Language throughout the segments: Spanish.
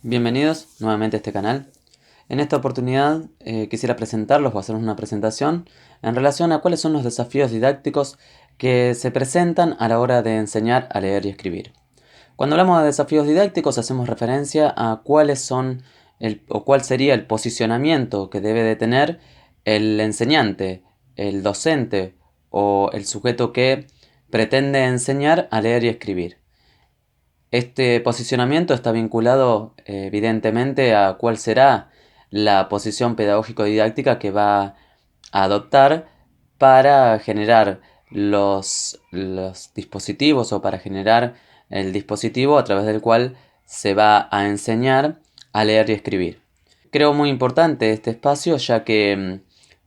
Bienvenidos nuevamente a este canal. En esta oportunidad quisiera presentarlos o hacerles una presentación en relación a cuáles son los desafíos didácticos que se presentan a la hora de enseñar a leer y escribir. Cuando hablamos de desafíos didácticos hacemos referencia a cuáles son o cuál sería el posicionamiento que debe de tener el enseñante, el docente o el sujeto que pretende enseñar a leer y escribir. Este posicionamiento está vinculado evidentemente a cuál será la posición pedagógico-didáctica que va a adoptar para generar los dispositivos o para generar el dispositivo a través del cual se va a enseñar a leer y escribir. Creo muy importante este espacio ya que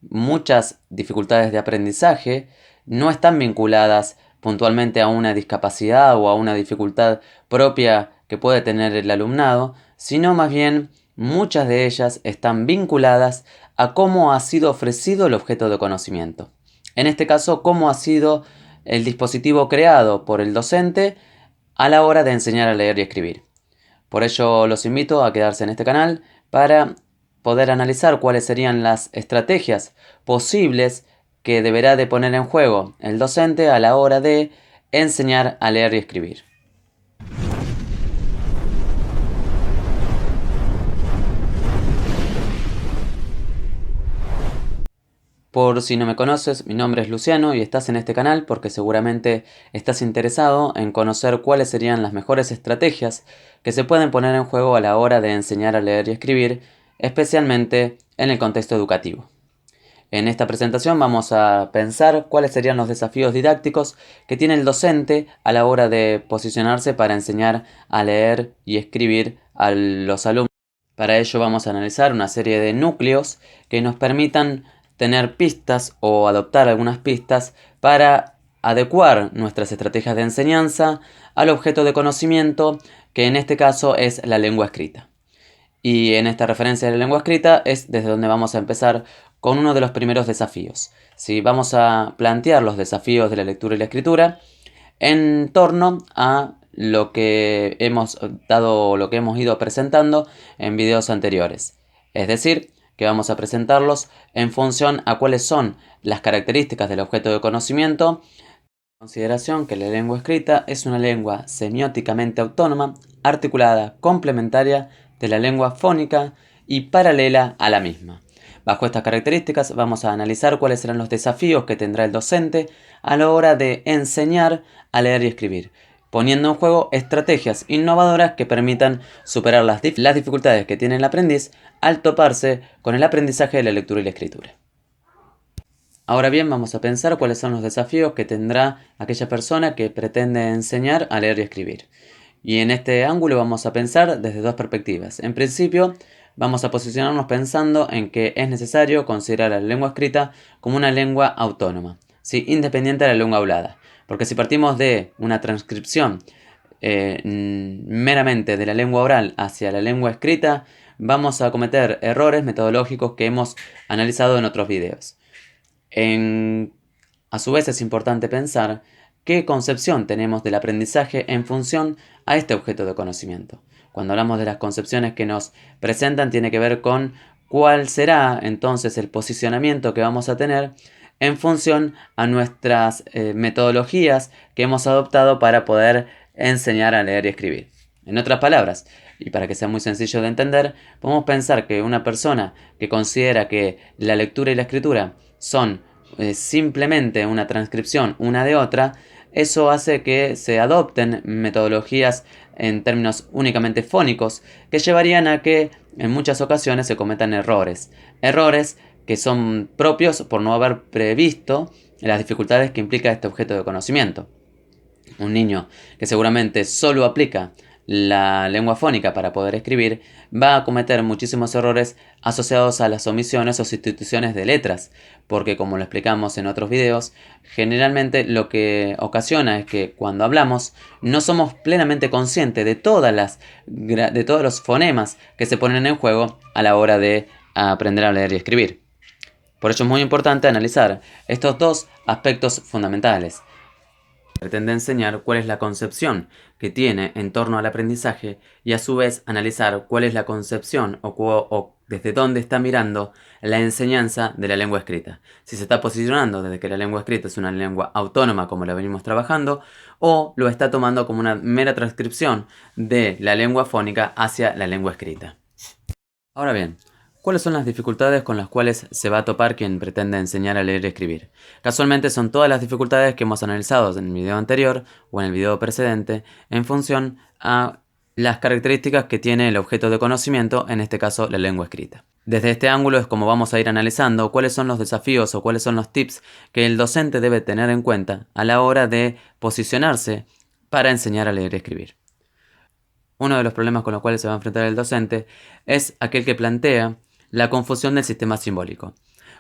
muchas dificultades de aprendizaje no están vinculadas puntualmente a una discapacidad o a una dificultad propia que puede tener el alumnado, sino más bien muchas de ellas están vinculadas a cómo ha sido ofrecido el objeto de conocimiento. En este caso, cómo ha sido el dispositivo creado por el docente a la hora de enseñar a leer y escribir. Por ello los invito a quedarse en este canal para poder analizar cuáles serían las estrategias posibles que deberá de poner en juego el docente a la hora de enseñar a leer y escribir. Por si no me conoces, mi nombre es Luciano y estás en este canal porque seguramente estás interesado en conocer cuáles serían las mejores estrategias que se pueden poner en juego a la hora de enseñar a leer y escribir, especialmente en el contexto educativo. En esta presentación vamos a pensar cuáles serían los desafíos didácticos que tiene el docente a la hora de posicionarse para enseñar a leer y escribir a los alumnos. Para ello vamos a analizar una serie de núcleos que nos permitan tener pistas o adoptar algunas pistas para adecuar nuestras estrategias de enseñanza al objeto de conocimiento, que en este caso es la lengua escrita. Y en esta referencia de la lengua escrita es desde donde vamos a empezar con uno de los primeros desafíos. ¿Sí? Vamos a plantear los desafíos de la lectura y la escritura en torno a lo que hemos dado, lo que hemos ido presentando en videos anteriores. Es decir, que vamos a presentarlos en función a cuáles son las características del objeto de conocimiento, consideración que la lengua escrita es una lengua semióticamente autónoma, articulada, complementaria de la lengua fónica y paralela a la misma. Bajo estas características vamos a analizar cuáles serán los desafíos que tendrá el docente a la hora de enseñar a leer y escribir, poniendo en juego estrategias innovadoras que permitan superar las dificultades que tiene el aprendiz al toparse con el aprendizaje de la lectura y la escritura. Ahora bien, vamos a pensar cuáles son los desafíos que tendrá aquella persona que pretende enseñar a leer y escribir. Y en este ángulo vamos a pensar desde dos perspectivas. En principio, vamos a posicionarnos pensando en que es necesario considerar a la lengua escrita como una lengua autónoma, ¿sí? Independiente de la lengua hablada. Porque si partimos de una transcripción meramente de la lengua oral hacia la lengua escrita, vamos a cometer errores metodológicos que hemos analizado en otros videos. A su vez es importante pensar qué concepción tenemos del aprendizaje en función a este objeto de conocimiento. Cuando hablamos de las concepciones que nos presentan tiene que ver con cuál será entonces el posicionamiento que vamos a tener en función a nuestras metodologías que hemos adoptado para poder enseñar a leer y escribir. En otras palabras, y para que sea muy sencillo de entender, podemos pensar que una persona que considera que la lectura y la escritura son simplemente una transcripción una de otra, eso hace que se adopten metodologías en términos únicamente fónicos que llevarían a que en muchas ocasiones se cometan errores. Errores que son propios por no haber previsto las dificultades que implica este objeto de conocimiento. Un niño que seguramente solo aplica la lengua fónica para poder escribir va a cometer muchísimos errores asociados a las omisiones o sustituciones de letras, porque como lo explicamos en otros videos, generalmente lo que ocasiona es que cuando hablamos no somos plenamente conscientes de todos los fonemas que se ponen en juego a la hora de aprender a leer y escribir. Por ello es muy importante analizar estos dos aspectos fundamentales. Pretende enseñar cuál es la concepción que tiene en torno al aprendizaje y a su vez analizar cuál es la concepción o desde dónde está mirando la enseñanza de la lengua escrita. Si se está posicionando desde que la lengua escrita es una lengua autónoma como la venimos trabajando, o lo está tomando como una mera transcripción de la lengua fónica hacia la lengua escrita. Ahora bien, ¿cuáles son las dificultades con las cuales se va a topar quien pretende enseñar a leer y escribir? Casualmente son todas las dificultades que hemos analizado en el video anterior o en el video precedente en función a las características que tiene el objeto de conocimiento, en este caso la lengua escrita. Desde este ángulo es como vamos a ir analizando cuáles son los desafíos o cuáles son los tips que el docente debe tener en cuenta a la hora de posicionarse para enseñar a leer y escribir. Uno de los problemas con los cuales se va a enfrentar el docente es aquel que plantea la confusión del sistema simbólico.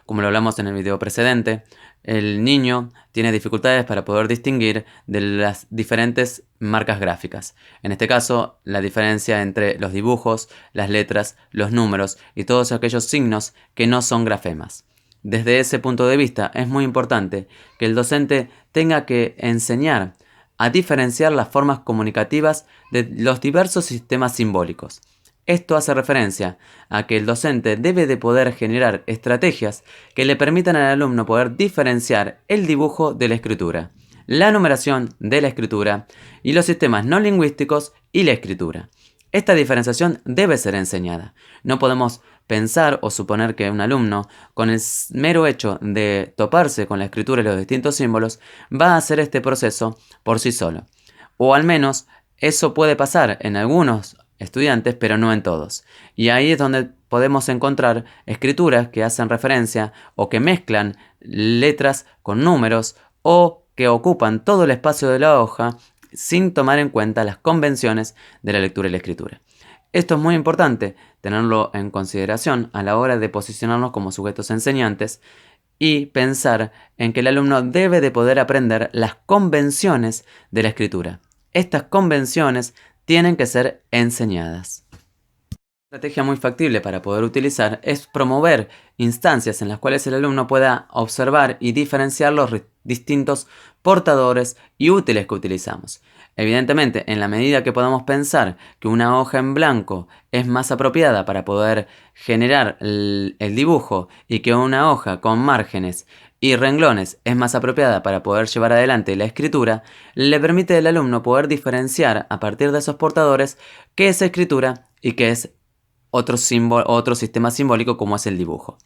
Como lo hablamos en el video precedente, el niño tiene dificultades para poder distinguir de las diferentes marcas gráficas. En este caso, la diferencia entre los dibujos, las letras, los números y todos aquellos signos que no son grafemas. Desde ese punto de vista, es muy importante que el docente tenga que enseñar a diferenciar las formas comunicativas de los diversos sistemas simbólicos. Esto hace referencia a que el docente debe de poder generar estrategias que le permitan al alumno poder diferenciar el dibujo de la escritura, la numeración de la escritura y los sistemas no lingüísticos y la escritura. Esta diferenciación debe ser enseñada. No podemos pensar o suponer que un alumno, con el mero hecho de toparse con la escritura y los distintos símbolos, va a hacer este proceso por sí solo. O al menos eso puede pasar en algunos estudiantes, pero no en todos. Y ahí es donde podemos encontrar escrituras que hacen referencia o que mezclan letras con números o que ocupan todo el espacio de la hoja sin tomar en cuenta las convenciones de la lectura y la escritura. Esto es muy importante tenerlo en consideración a la hora de posicionarnos como sujetos enseñantes y pensar en que el alumno debe de poder aprender las convenciones de la escritura. Estas convenciones tienen que ser enseñadas. Una estrategia muy factible para poder utilizar es promover instancias en las cuales el alumno pueda observar y diferenciar los distintos portadores y útiles que utilizamos. Evidentemente, en la medida que podamos pensar que una hoja en blanco es más apropiada para poder generar el dibujo y que una hoja con márgenes y renglones es más apropiada para poder llevar adelante la escritura, le permite al alumno poder diferenciar a partir de esos portadores qué es escritura y qué es otro sistema simbólico como es el dibujo.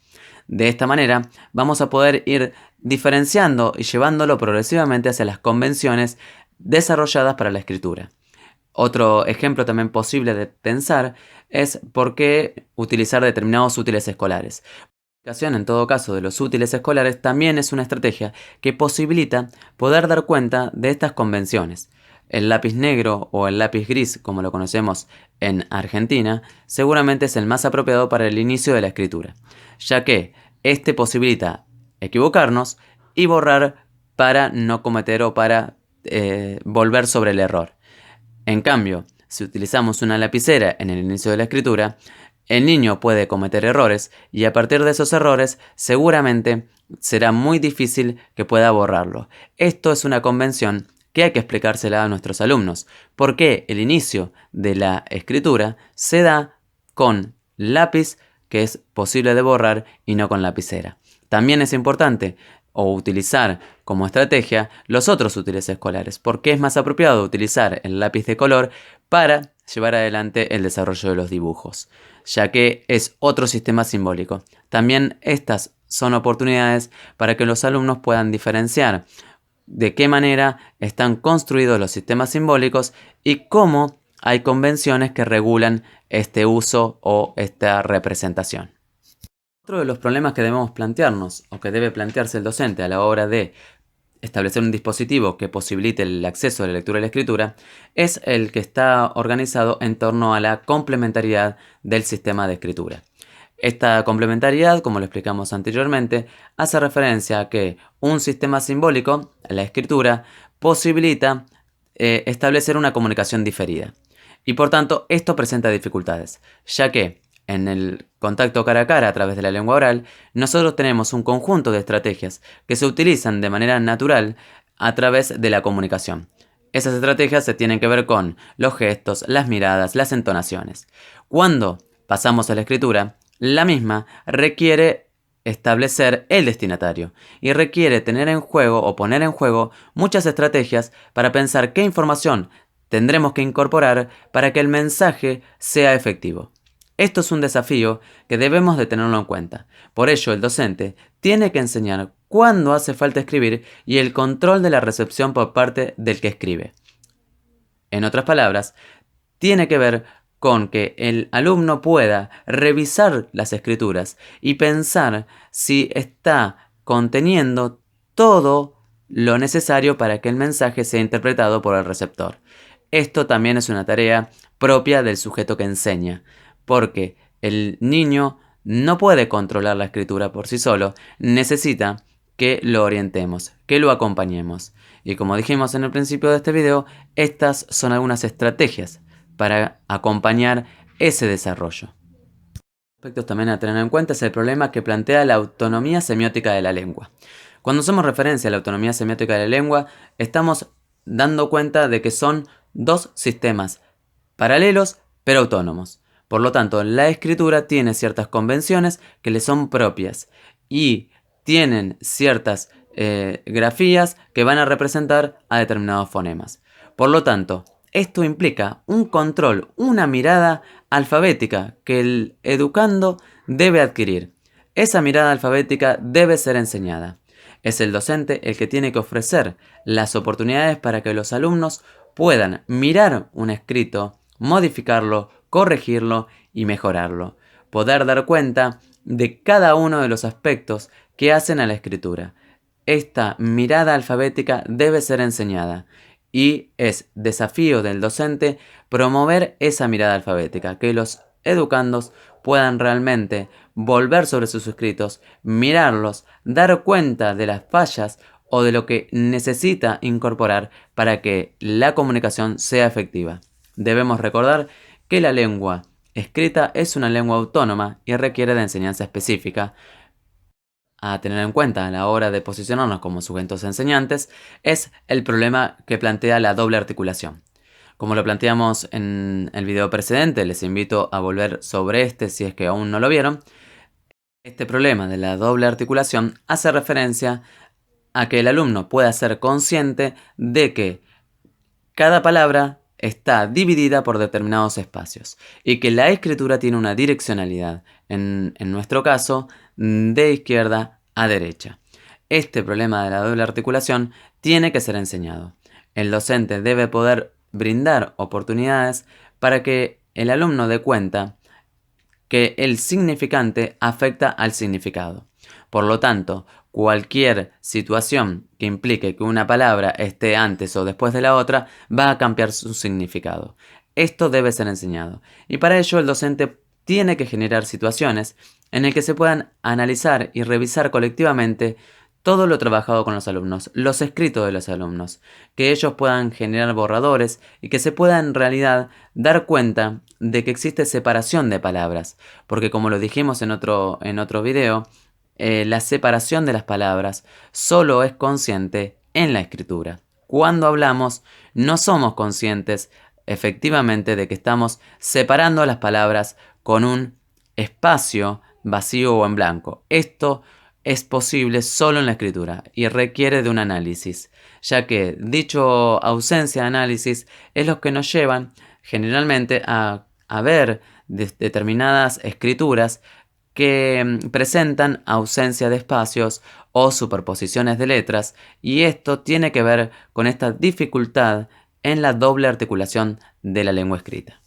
De esta manera vamos a poder ir diferenciando y llevándolo progresivamente hacia las convenciones desarrolladas para la escritura. Otro ejemplo también posible de pensar es por qué utilizar determinados útiles escolares. La aplicación en todo caso de los útiles escolares también es una estrategia que posibilita poder dar cuenta de estas convenciones. El lápiz negro o el lápiz gris, como lo conocemos en Argentina, seguramente es el más apropiado para el inicio de la escritura, ya que este posibilita equivocarnos y borrar para no cometer o para volver sobre el error. En cambio, si utilizamos una lapicera en el inicio de la escritura, el niño puede cometer errores y a partir de esos errores seguramente será muy difícil que pueda borrarlo. Esto es una convención que hay que explicársela a nuestros alumnos. ¿Por qué el inicio de la escritura se da con lápiz que es posible de borrar y no con lapicera? También es importante utilizar como estrategia los otros útiles escolares. ¿Por qué es más apropiado utilizar el lápiz de color para llevar adelante el desarrollo de los dibujos? Ya que es otro sistema simbólico. También estas son oportunidades para que los alumnos puedan diferenciar de qué manera están construidos los sistemas simbólicos y cómo hay convenciones que regulan este uso o esta representación. Otro de los problemas que debemos plantearnos o que debe plantearse el docente a la hora de establecer un dispositivo que posibilite el acceso a la lectura y la escritura es el que está organizado en torno a la complementariedad del sistema de escritura. Esta complementariedad, como lo explicamos anteriormente, hace referencia a que un sistema simbólico, la escritura, posibilita establecer una comunicación diferida. Y por tanto, esto presenta dificultades, ya que en el contacto cara a cara a través de la lengua oral, nosotros tenemos un conjunto de estrategias que se utilizan de manera natural a través de la comunicación. Esas estrategias se tienen que ver con los gestos, las miradas, las entonaciones. Cuando pasamos a la escritura, la misma requiere establecer el destinatario y requiere tener en juego o poner en juego muchas estrategias para pensar qué información tendremos que incorporar para que el mensaje sea efectivo. Esto es un desafío que debemos de tenerlo en cuenta. Por ello, el docente tiene que enseñar cuándo hace falta escribir y el control de la recepción por parte del que escribe. En otras palabras, tiene que ver con que el alumno pueda revisar las escrituras y pensar si está conteniendo todo lo necesario para que el mensaje sea interpretado por el receptor. Esto también es una tarea propia del sujeto que enseña, porque el niño no puede controlar la escritura por sí solo, necesita que lo orientemos, que lo acompañemos. Y como dijimos en el principio de este video, estas son algunas estrategias para acompañar ese desarrollo. Aspectos también a tener en cuenta es el problema que plantea la autonomía semiótica de la lengua. Cuando hacemos referencia a la autonomía semiótica de la lengua, estamos dando cuenta de que son dos sistemas paralelos pero autónomos. Por lo tanto, la escritura tiene ciertas convenciones que le son propias y tienen ciertas grafías que van a representar a determinados fonemas. Por lo tanto, esto implica un control, una mirada alfabética que el educando debe adquirir. Esa mirada alfabética debe ser enseñada. Es el docente el que tiene que ofrecer las oportunidades para que los alumnos puedan mirar un escrito, modificarlo, corregirlo y mejorarlo. Poder dar cuenta de cada uno de los aspectos que hacen a la escritura. Esta mirada alfabética debe ser enseñada y es desafío del docente promover esa mirada alfabética, que los educandos puedan realmente volver sobre sus escritos, mirarlos, dar cuenta de las fallas o de lo que necesita incorporar para que la comunicación sea efectiva. Debemos recordar que la lengua escrita es una lengua autónoma y requiere de enseñanza específica. A tener en cuenta a la hora de posicionarnos como sujetos enseñantes es el problema que plantea la doble articulación. Como lo planteamos en el video precedente, les invito a volver sobre este si es que aún no lo vieron. Este problema de la doble articulación hace referencia a que el alumno pueda ser consciente de que cada palabra está dividida por determinados espacios y que la escritura tiene una direccionalidad, en nuestro caso, de izquierda a derecha. Este problema de la doble articulación tiene que ser enseñado. El docente debe poder brindar oportunidades para que el alumno dé cuenta que el significante afecta al significado. Por lo tanto, cualquier situación que implique que una palabra esté antes o después de la otra va a cambiar su significado. Esto debe ser enseñado. Y para ello el docente tiene que generar situaciones en las que se puedan analizar y revisar colectivamente todo lo trabajado con los alumnos, los escritos de los alumnos, que ellos puedan generar borradores y que se pueda en realidad dar cuenta de que existe separación de palabras, porque como lo dijimos en otro video, la separación de las palabras solo es consciente en la escritura. Cuando hablamos, no somos conscientes efectivamente de que estamos separando las palabras con un espacio vacío o en blanco. Esto es posible solo en la escritura y requiere de un análisis, ya que dicho ausencia de análisis es lo que nos llevan generalmente a ver determinadas escrituras que presentan ausencia de espacios o superposiciones de letras, y esto tiene que ver con esta dificultad en la doble articulación de la lengua escrita.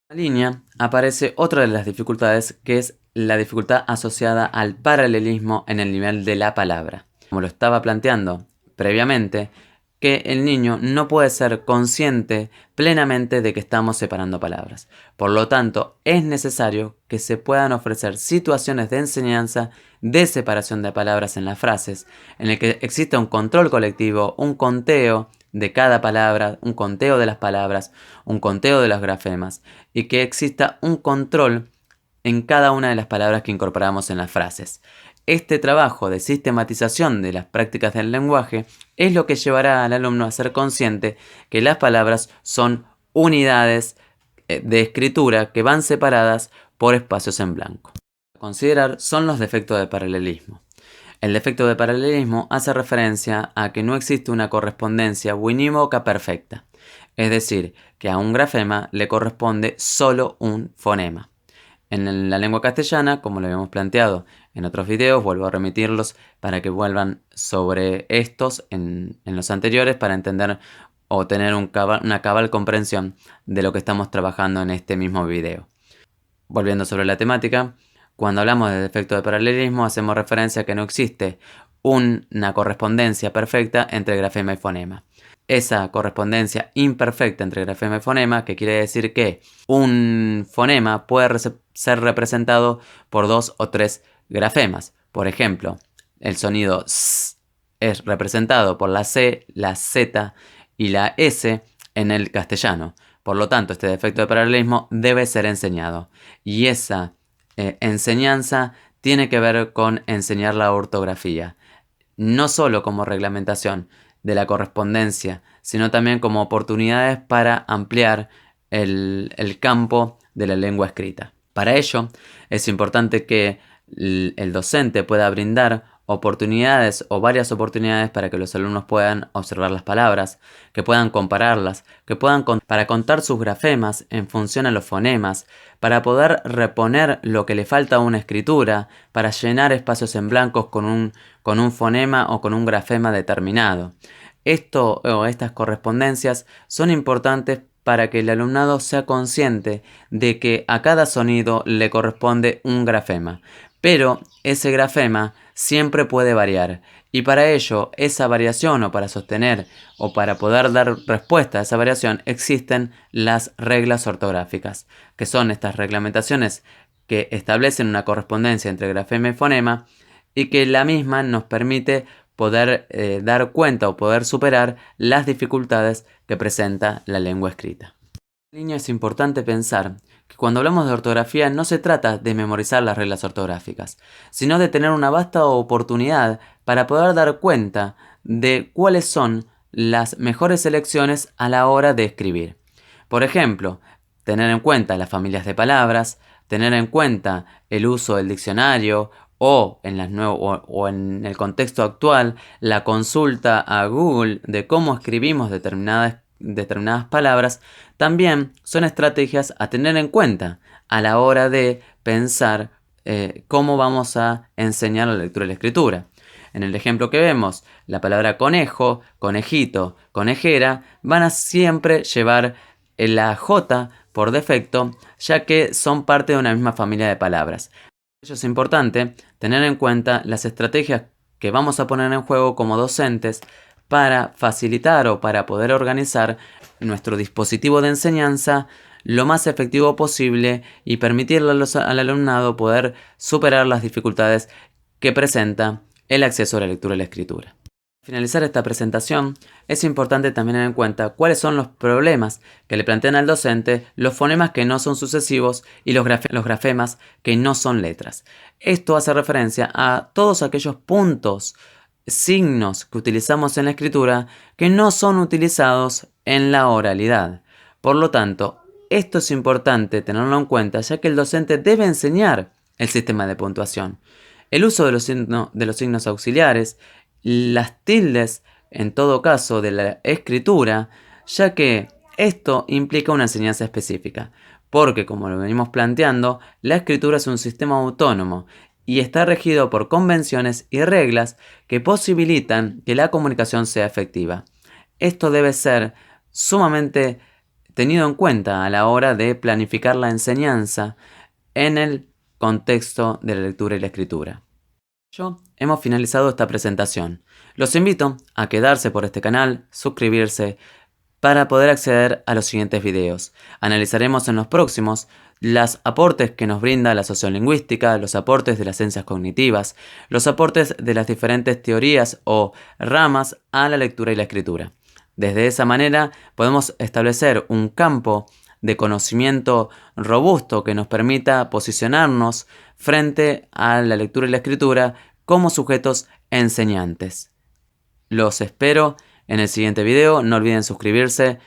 En la línea aparece otra de las dificultades, que es la dificultad asociada al paralelismo en el nivel de la palabra. Como lo estaba planteando previamente, que el niño no puede ser consciente plenamente de que estamos separando palabras. Por lo tanto, es necesario que se puedan ofrecer situaciones de enseñanza de separación de palabras en las frases, en el que exista un control colectivo, un conteo de cada palabra, un conteo de las palabras, un conteo de los grafemas, y que exista un control en cada una de las palabras que incorporamos en las frases. Este trabajo de sistematización de las prácticas del lenguaje es lo que llevará al alumno a ser consciente que las palabras son unidades de escritura que van separadas por espacios en blanco. A considerar son los defectos de paralelismo. El defecto de paralelismo hace referencia a que no existe una correspondencia unívoca perfecta, es decir, que a un grafema le corresponde solo un fonema. En la lengua castellana, como lo habíamos planteado en otros videos, vuelvo a remitirlos para que vuelvan sobre estos en los anteriores para entender o tener una cabal comprensión de lo que estamos trabajando en este mismo video. Volviendo sobre la temática, cuando hablamos de defecto de paralelismo hacemos referencia a que no existe una correspondencia perfecta entre grafema y fonema. Esa correspondencia imperfecta entre grafema y fonema, que quiere decir que un fonema puede ser representado por 2 o 3 grafemas. Por ejemplo, el sonido S es representado por la C, la Z y la S en el castellano. Por lo tanto, este defecto de paralelismo debe ser enseñado. Y esa enseñanza tiene que ver con enseñar la ortografía. No solo como reglamentación de la correspondencia, sino también como oportunidades para ampliar el campo de la lengua escrita. Para ello, es importante que el docente pueda brindar oportunidades o varias oportunidades para que los alumnos puedan observar las palabras, que puedan compararlas, que puedan para contar sus grafemas en función a los fonemas, para poder reponer lo que le falta a una escritura, para llenar espacios en blancos con un fonema o con un grafema determinado. Estas correspondencias son importantes para que el alumnado sea consciente de que a cada sonido le corresponde un grafema, pero ese grafema siempre puede variar, y para ello esa variación o para sostener o para poder dar respuesta a esa variación existen las reglas ortográficas, que son estas reglamentaciones que establecen una correspondencia entre grafema y fonema y que la misma nos permite poder dar cuenta o poder superar las dificultades que presenta la lengua escrita. En línea es importante pensar que cuando hablamos de ortografía no se trata de memorizar las reglas ortográficas, sino de tener una vasta oportunidad para poder dar cuenta de cuáles son las mejores elecciones a la hora de escribir. Por ejemplo, tener en cuenta las familias de palabras, tener en cuenta el uso del diccionario o en el contexto actual, la consulta a Google de cómo escribimos determinadas palabras, también son estrategias a tener en cuenta a la hora de pensar cómo vamos a enseñar la lectura y la escritura. En el ejemplo que vemos, la palabra conejo, conejito, conejera van a siempre llevar la J por defecto, ya que son parte de una misma familia de palabras. Por ello es importante tener en cuenta las estrategias que vamos a poner en juego como docentes para facilitar o para poder organizar nuestro dispositivo de enseñanza lo más efectivo posible y permitirle al alumnado poder superar las dificultades que presenta el acceso a la lectura y la escritura. Al finalizar esta presentación, es importante también tener en cuenta cuáles son los problemas que le plantean al docente los fonemas que no son sucesivos y los grafemas que no son letras. Esto hace referencia a todos aquellos puntos, signos que utilizamos en la escritura que no son utilizados en la oralidad. Por lo tanto, esto es importante tenerlo en cuenta, ya que el docente debe enseñar el sistema de puntuación, el uso de los signos auxiliares, las tildes en todo caso de la escritura, ya que esto implica una enseñanza específica, porque como lo venimos planteando, la escritura es un sistema autónomo y está regido por convenciones y reglas que posibilitan que la comunicación sea efectiva. Esto debe ser sumamente tenido en cuenta a la hora de planificar la enseñanza en el contexto de la lectura y la escritura. Hemos finalizado esta presentación. Los invito a quedarse por este canal, suscribirse, para poder acceder a los siguientes videos. Analizaremos en los próximos los aportes que nos brinda la sociolingüística, los aportes de las ciencias cognitivas, los aportes de las diferentes teorías o ramas a la lectura y la escritura. Desde esa manera podemos establecer un campo de conocimiento robusto que nos permita posicionarnos frente a la lectura y la escritura como sujetos enseñantes. Los espero en el siguiente video. No olviden suscribirse